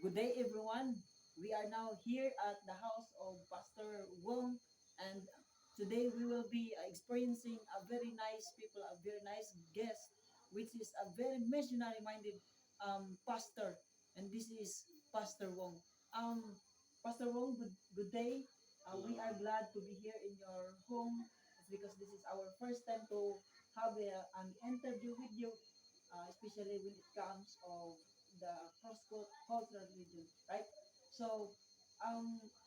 Good day, everyone. We are now here at the house of Pastor Wong, and today we will be experiencing a very nice people, a very nice guest, which is a very missionary-minded pastor, and this is Pastor Wong. Um, Pastor Wong, good day. We are Hello. glad to be here in your home. It's because this is our first time to have an interview with you, especially when it comes of the cross-cultural religion, right? So,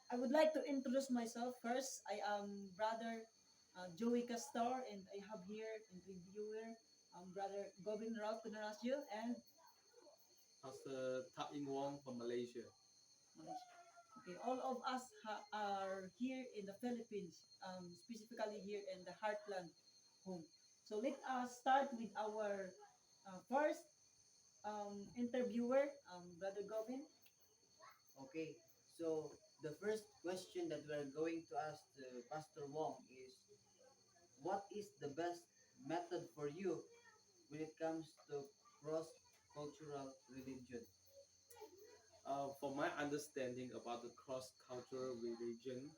I would like to introduce myself first. I am Brother Joey Castor, and I have here interviewer Brother Gobin Rao Kunarasyo and Pastor Tak Ing Wong from Malaysia. Malaysia. Okay, all of us are here in the Philippines, specifically here in the Heartland home. So let us start with our first interviewer, Brother Gobin. Okay, so the first question that we're going to ask Pastor Wong is what is the best method for you when it comes to cross cultural religion? For my understanding about the cross-cultural religion,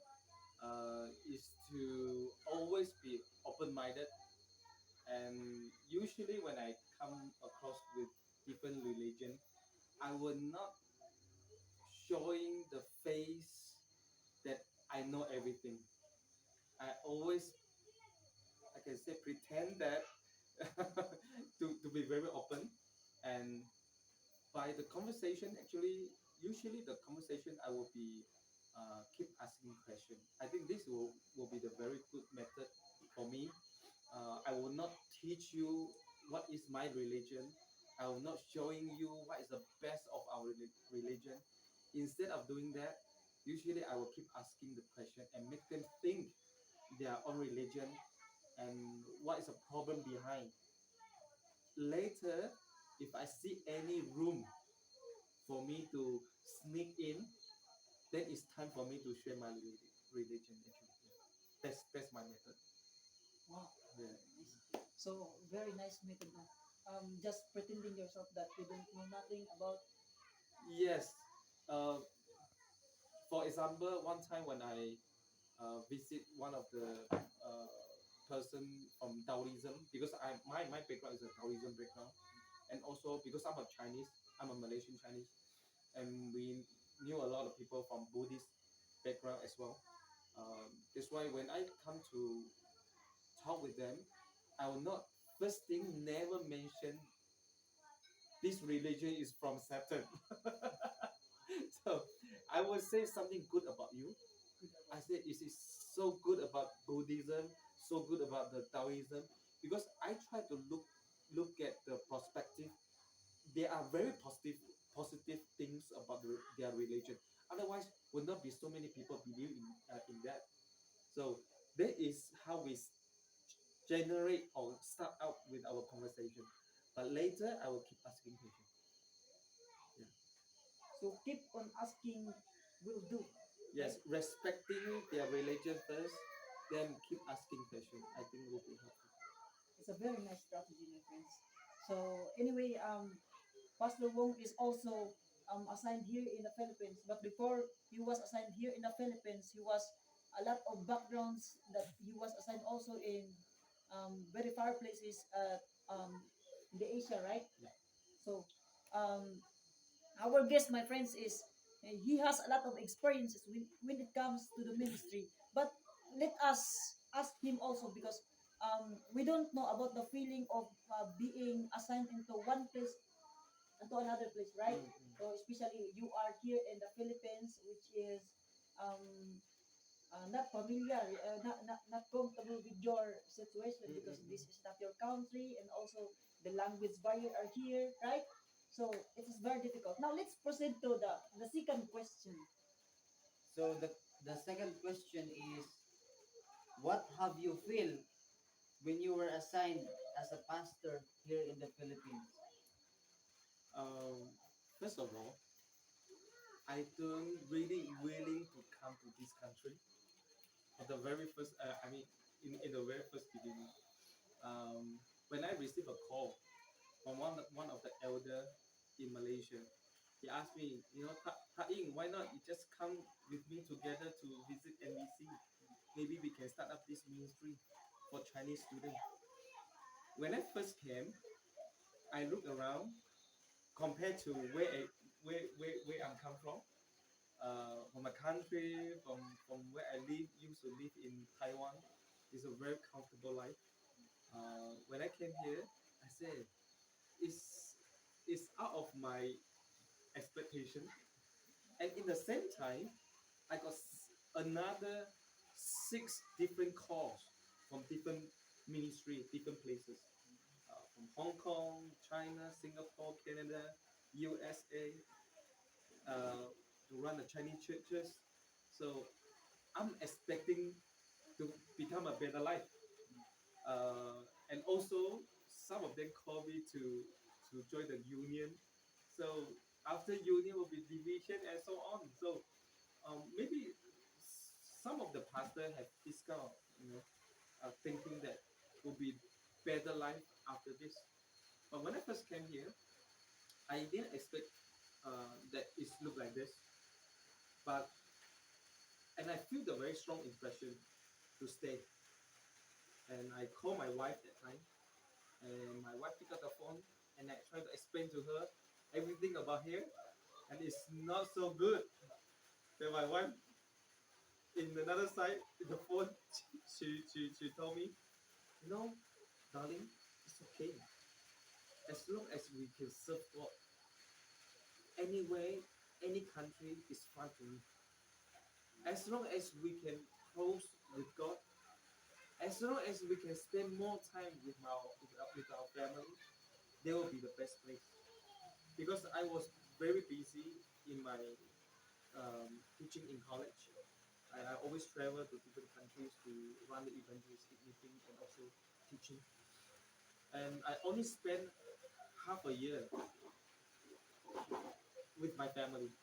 is to always be open-minded. And usually, when I come across with different religion, I will not showing the face that I know everything. I always, I can say, pretend that to be very open. And by the conversation, actually, usually the conversation I will be keep asking question. I think this will be the very good method for me. I will not teach you what is my religion. I will not showing you what is the best of our religion. Instead of doing that, usually I will keep asking the question and make them think their own religion and what is the problem behind. Later, if I see any room for me to sneak in, then it's time for me to share my religion. Actually, yeah. That's my method. Wow, Yeah. very nice. So very nice method na. Just pretending yourself that you don't know nothing about. Yes. Uh, for example, one time when I visit one of the uh, person from Taoism, because my background is a Taoism background, and also because I'm a Chinese, I'm a Malaysian Chinese, and we knew a lot of people from Buddhist background as well. That's why when I come to talk with them, I will not first thing never mention this religion is from Satan. So I will say something good about you. I said it is so good about Buddhism, so good about the Taoism, because I try to look at the perspective. There are very positive things about their religion. Otherwise, would not be so many people believe in that. So that is how we generate or start out with our conversation. But later, I will keep asking questions. Yeah. So keep on asking will do, right? Yes, respecting their religion first, then keep asking questions. I think will be helpful. It's a very nice strategy, my friends. So anyway, Pastor Wong is also assigned here in the Philippines. But before he was assigned here in the Philippines, he was a lot of backgrounds that he was assigned also in very far places in the Asia, right? Yeah. So um, our guest, my friends, is he has a lot of experiences when it comes to the ministry. But let us ask him also because we don't know about the feeling of being assigned into one place to another place, right? Mm-hmm. So especially you are here in the Philippines, which is um, not familiar, not comfortable with your situation because this is not your country, and also the language barrier are here, right? So it is very difficult. Now let's proceed to the second question. So the second question is what have you feel when you were assigned as a pastor here in the Philippines? Um, First of all, I don't really willing to come to this country. At the very first, I mean, in the very first beginning, when I received a call from one of the elder in Malaysia, he asked me, Ta Ying, why not you just come with me together to visit NBC? Maybe we can start up this ministry for Chinese students. When I first came, I looked around compared to where I'm come from a country, from where I used to live in Taiwan. It's a very comfortable life. When I came here, I said, it's, it's out of my expectation. And in the same time, I got another 6 different calls from different ministry, different places, from Hong Kong, China, Singapore, Canada, USA, to run the Chinese churches. So I'm expecting to become a better life. And also, some of them call me to join the union. So after union will be division and so on. So maybe some of the pastor have this kind of thinking that will be better life after this. But when I first came here, I didn't expect that it's look like this. But and I feel the very strong impression to stay. And I called my wife that time, and my wife picked up the phone, and I tried to explain to her everything about here, and it's not so good. Then my wife, in another side, in the phone, she told me, darling, it's okay. As long as we can serve God, anywhere, any country is fine for me. As long as we can close with God, as long as we can spend more time with our family, they will be the best place. Because I was very busy in my teaching in college. I always travel to different countries to run the evangelistic meeting and also teaching. And I only spent half a year with my family.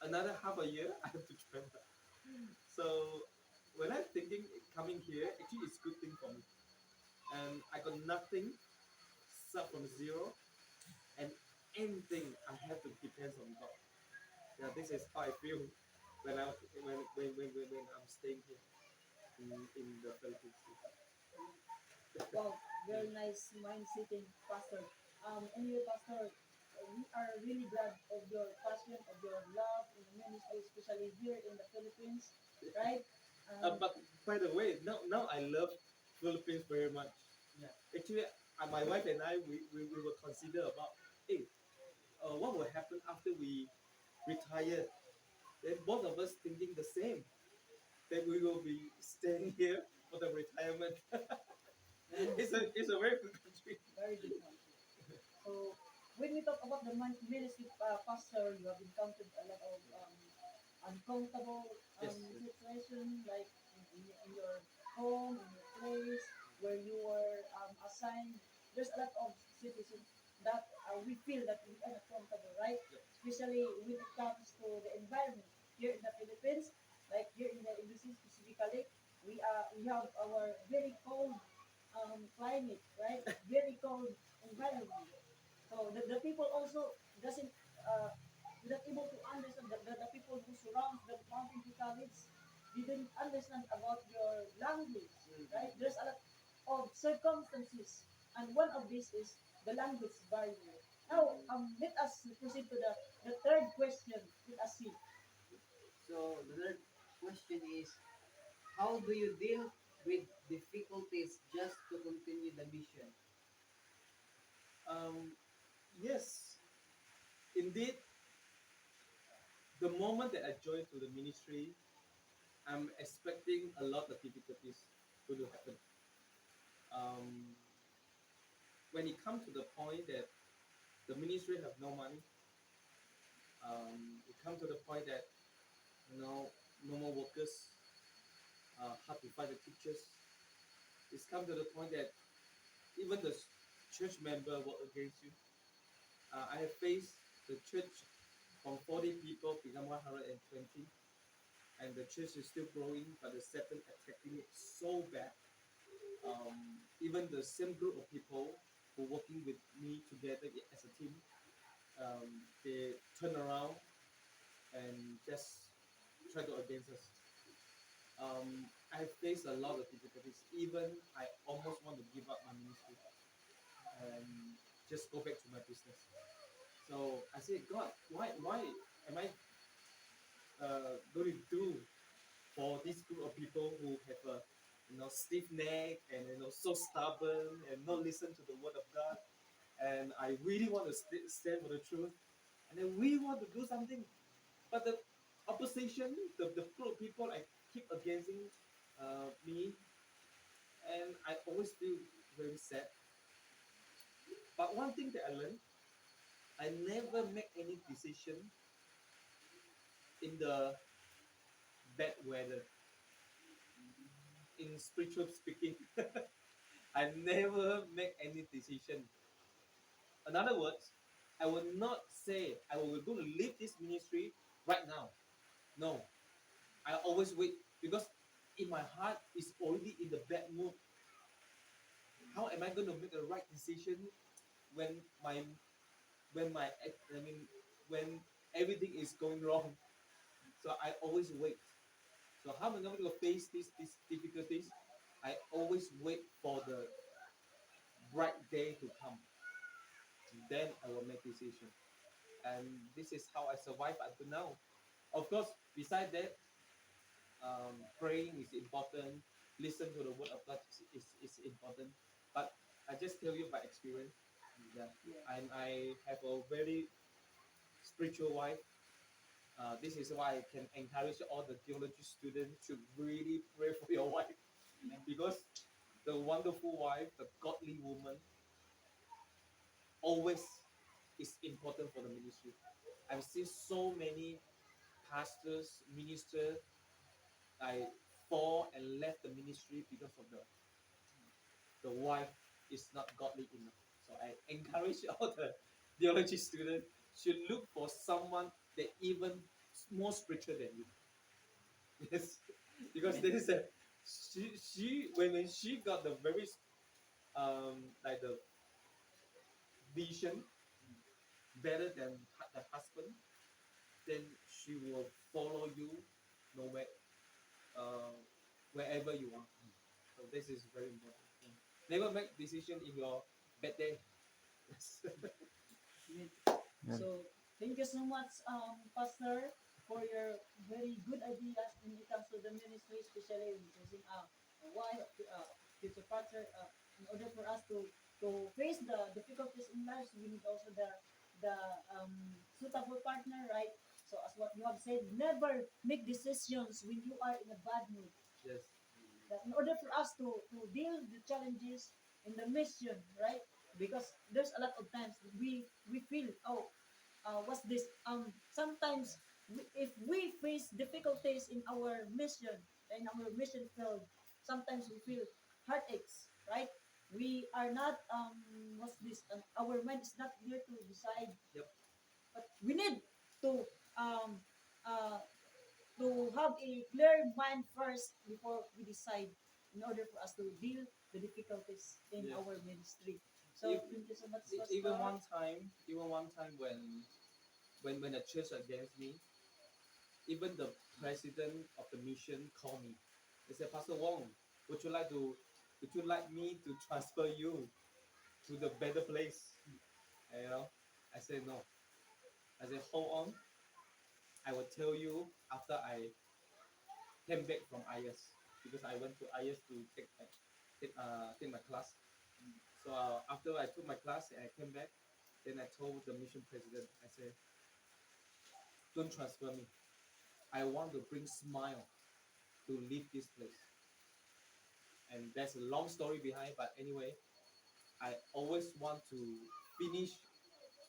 Another half a year, I have to travel. So when I'm thinking coming here, actually it's a good thing for me. And I got nothing, start from zero, and anything I have to depend on God. Yeah, this is how I feel when I'm staying here in the Philippines. Wow, very nice mind setting, Pastor. Anyway, Pastor, we are really glad of your passion, of your love in the ministry, especially here in the Philippines, right? But by the way, now I love Philippines very much. Yeah. Actually, my wife and I we will consider about, hey, what will happen after we retire? Then both of us thinking the same. That we will be staying here for the retirement. It's a very good country. Very good country. So when we talk about the ministry, Pastor, you have encountered a lot of uncomfortable Yes. situation, like in your home, in your place, where you were assigned. There's a lot of situations that we feel that we are not comfortable, right? Yep. Especially when it comes to the environment here in the Philippines, like here in the ABC specifically, we have our very cold climate, right? Very cold environment. So the people also doesn't not able to understand the people who surround the mountain college didn't understand about your language, right? There's a lot of circumstances, and one of these is the language barrier. Now, let us proceed to the third question. Let us see. So the third question is, how do you deal with difficulties just to continue the mission? Um, yes, indeed. The moment that I joined to the ministry, I'm expecting a lot of difficulties going to happen. Um, when it comes to the point that the ministry have no money, it comes to the point that no more workers, hard to find the teachers. It's come to the point that even the church member work against you. I have faced the church from 40 people become 120, and the church is still growing, but the Satan attacking it so bad. Even the same group of people who working with me together as a team, they turn around and just try to against us. I face a lot of difficulties. Even I almost want to give up my ministry and just go back to my business. So I said, God, why am I going to do for this group of people who have a stiff neck and so stubborn and not listen to the word of God? And I really want to stand for the truth, and I really want to do something, but the opposition, the group of people, I keep against me, and I always feel very sad. But one thing that I learned, I never make any decision in the bad weather. In spiritual speaking, I never make any decision. In other words, I will not say I will go to leave this ministry right now. No, I always wait because in my heart is already in the bad mood. How am I going to make the right decision when my when my I mean when everything is going wrong? So I always wait. So how am I going to face these difficulties? I always wait for the bright day to come. Then I will make decision. And this is how I survive until now. Of course, beside that, praying is important. Listen to the word of God is important. But I just tell you by experience. Yeah, Yeah. I have a very spiritual wife. This is why I can encourage all the theology students to really pray for your wife, because the wonderful wife, the godly woman, always is important for the ministry. I've seen so many pastors, ministers, I fall and left the ministry because of the wife is not godly enough. So I encourage all the theology students should look for someone that even more spiritual than you. Yes, because there is a she when she got the very like the vision better than the husband, then she will follow you nowhere, uh, wherever you are. So this is very important. Yeah. Never make decision in your bad day. Yes. Great. Yeah. So thank you so much, Pastor, for your very good ideas when it comes to the ministry, especially when choosing a wife, future partner. In order for us to face the difficulties in life, we need also the suitable partner, right? So as what you have said, never make decisions when you are in a bad mood. Yes. That in order for us to deal with the challenges in the mission, right? Because there's a lot of times we feel, oh, what's this? Sometimes if we face difficulties in our mission field, sometimes we feel heartaches, right? We are not what's this? Our mind is not here to decide, Yep. but we need to um uh to have a clear mind first before we decide in order for us to deal the difficulties in Yes. our ministry. If, So thank you so much, even Pastor. one time when a church against me, even the president of the mission called me. They said, Pastor Wong, would you like to would you like me to transfer you to the better place? And, I said no. I said, hold on. I will tell you after I came back from IS, because I went to IS to take my class. So after I took my class and I came back, then I told the mission president, I said, don't transfer me. I want to bring smile to leave this place. And there's a long story behind, but anyway, I always want to finish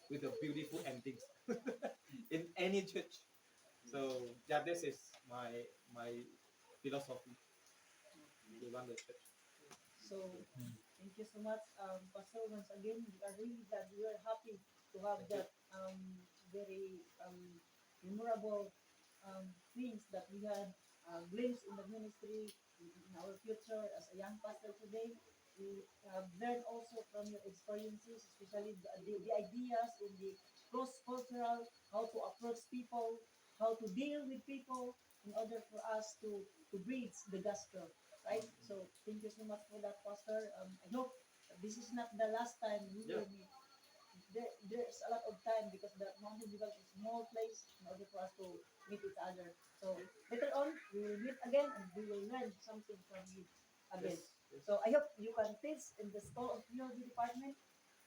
with a beautiful ending in any church. So yeah, this is my philosophy to run the church. So thank you so much, Pastor. Once again, we are really glad, we are happy to have Thank you. that very memorable things that we had glimpse in the ministry in our future as a young pastor today. We have learned also from your experiences, especially the ideas and the cross-cultural, how to approach people, how to deal with people in order for us to bridge the gospel, right? So thank you so much for that, Pastor. I hope this is not the last time we Yeah. will meet. There's a lot of time because the Mountain Develop is a small place in order for us to meet each other. So later on, we will meet again and we will learn something from you again. Yes. Yes. So I hope you can teach in the School of Theology department.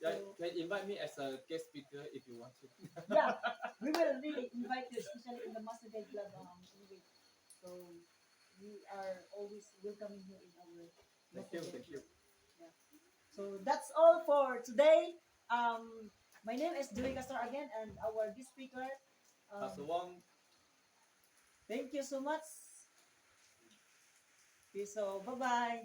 Yeah, So can invite me as a guest speaker if you want to. yeah, we will really invite you, especially in the Master Guide Club anyway. So we are always welcoming you in our Thank Master you. Guide Thank you. Club. Yeah. So that's all for today. My name is Joey Castor again, and our guest speaker. Pastor Um, Wong. thank you so much. Okay, so bye bye.